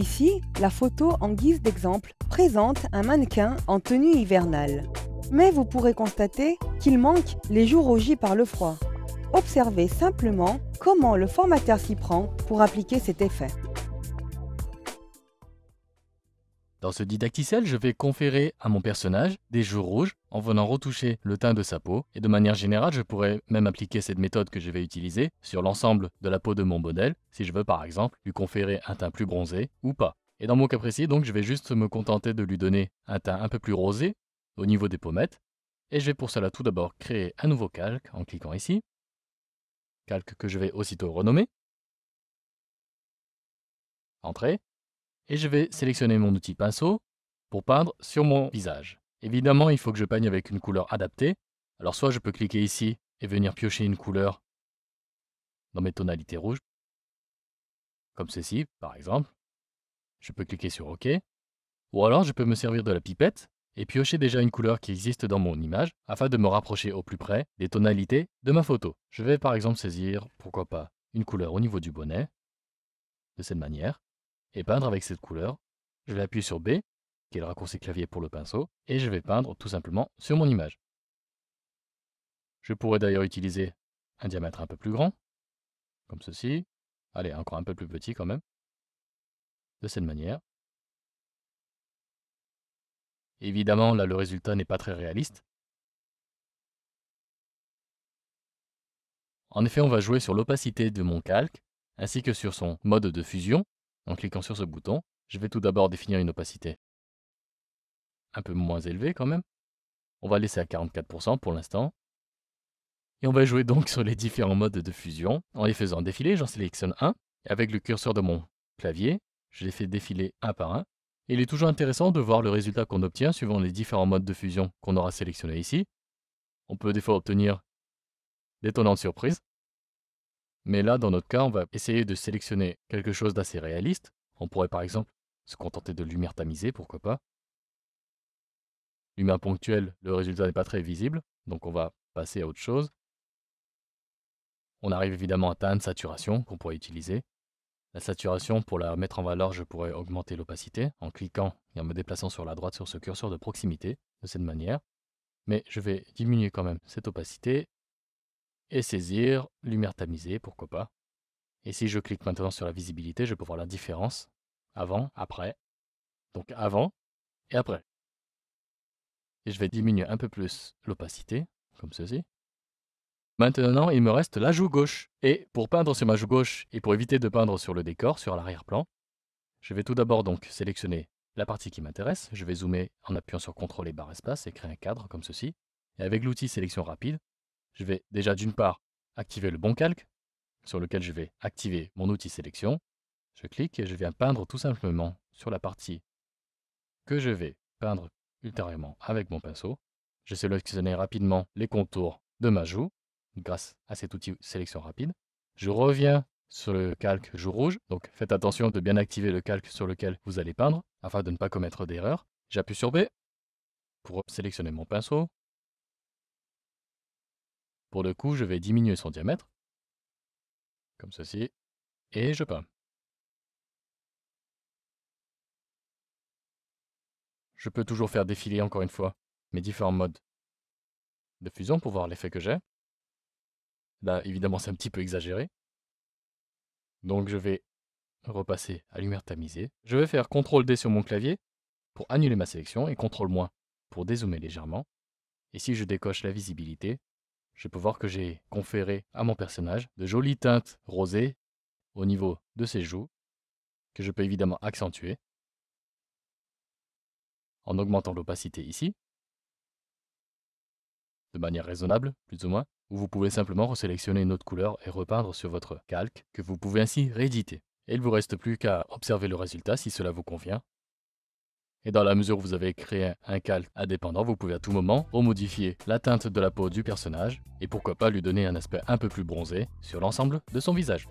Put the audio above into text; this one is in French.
Ici, la photo en guise d'exemple présente un mannequin en tenue hivernale. Mais vous pourrez constater qu'il manque les joues rougies par le froid. Observez simplement comment le formateur s'y prend pour appliquer cet effet. Dans ce didacticiel, je vais conférer à mon personnage des joues rouges en venant retoucher le teint de sa peau. Et de manière générale, je pourrais même appliquer cette méthode que je vais utiliser sur l'ensemble de la peau de mon modèle, si je veux par exemple lui conférer un teint plus bronzé ou pas. Et dans mon cas précis, donc, je vais juste me contenter de lui donner un teint un peu plus rosé au niveau des pommettes. Et je vais pour cela tout d'abord créer un nouveau calque en cliquant ici. Calque que je vais aussitôt renommer. Entrée. Et je vais sélectionner mon outil pinceau pour peindre sur mon visage. Évidemment, il faut que je peigne avec une couleur adaptée. Alors soit je peux cliquer ici et venir piocher une couleur dans mes tonalités rouges, comme ceci par exemple. Je peux cliquer sur OK. Ou alors je peux me servir de la pipette et piocher déjà une couleur qui existe dans mon image afin de me rapprocher au plus près des tonalités de ma photo. Je vais par exemple saisir, pourquoi pas, une couleur au niveau du bonnet, de cette manière. Et peindre avec cette couleur. Je vais appuyer sur B, qui est le raccourci clavier pour le pinceau, et je vais peindre tout simplement sur mon image. Je pourrais d'ailleurs utiliser un diamètre un peu plus grand, comme ceci. Allez, encore un peu plus petit quand même, de cette manière. Évidemment, là, le résultat n'est pas très réaliste. En effet, on va jouer sur l'opacité de mon calque, ainsi que sur son mode de fusion. En cliquant sur ce bouton, je vais tout d'abord définir une opacité un peu moins élevée quand même. On va laisser à 44% pour l'instant. Et on va jouer donc sur les différents modes de fusion. En les faisant défiler, j'en sélectionne un. Et avec le curseur de mon clavier, je les fais défiler un par un. Et il est toujours intéressant de voir le résultat qu'on obtient suivant les différents modes de fusion qu'on aura sélectionnés ici. On peut des fois obtenir d'étonnantes surprises. Mais là, dans notre cas, on va essayer de sélectionner quelque chose d'assez réaliste. On pourrait par exemple se contenter de lumière tamisée, pourquoi pas. Lumière ponctuelle, le résultat n'est pas très visible, donc on va passer à autre chose. On arrive évidemment à teinte saturation qu'on pourrait utiliser. La saturation, pour la mettre en valeur, je pourrais augmenter l'opacité en cliquant et en me déplaçant sur la droite sur ce curseur de proximité, de cette manière. Mais je vais diminuer quand même cette opacité et saisir lumière tamisée, pourquoi pas. Et si je clique maintenant sur la visibilité, je peux voir la différence avant, après. Donc avant et après. Et je vais diminuer un peu plus l'opacité, comme ceci. Maintenant, il me reste la joue gauche. Et pour peindre sur ma joue gauche et pour éviter de peindre sur le décor, sur l'arrière-plan, je vais tout d'abord donc sélectionner la partie qui m'intéresse. Je vais zoomer en appuyant sur CTRL et barre espace et créer un cadre comme ceci. Et avec l'outil sélection rapide, je vais déjà d'une part activer le bon calque sur lequel je vais activer mon outil sélection. Je clique et je viens peindre tout simplement sur la partie que je vais peindre ultérieurement avec mon pinceau. Je sélectionne rapidement les contours de ma joue grâce à cet outil sélection rapide. Je reviens sur le calque joue rouge, donc faites attention de bien activer le calque sur lequel vous allez peindre afin de ne pas commettre d'erreur. J'appuie sur B pour sélectionner mon pinceau. Pour le coup, je vais diminuer son diamètre, comme ceci, et je peins. Je peux toujours faire défiler encore une fois mes différents modes de fusion pour voir l'effet que j'ai. Là, évidemment, c'est un petit peu exagéré. Donc, je vais repasser à lumière tamisée. Je vais faire CTRL-D sur mon clavier pour annuler ma sélection et CTRL- pour dézoomer légèrement. Et si je décoche la visibilité, je peux voir que j'ai conféré à mon personnage de jolies teintes rosées au niveau de ses joues, que je peux évidemment accentuer en augmentant l'opacité ici, de manière raisonnable, plus ou moins, ou vous pouvez simplement resélectionner une autre couleur et repeindre sur votre calque, que vous pouvez ainsi rééditer. Et il ne vous reste plus qu'à observer le résultat si cela vous convient. Et dans la mesure où vous avez créé un calque indépendant, vous pouvez à tout moment remodifier la teinte de la peau du personnage et pourquoi pas lui donner un aspect un peu plus bronzé sur l'ensemble de son visage.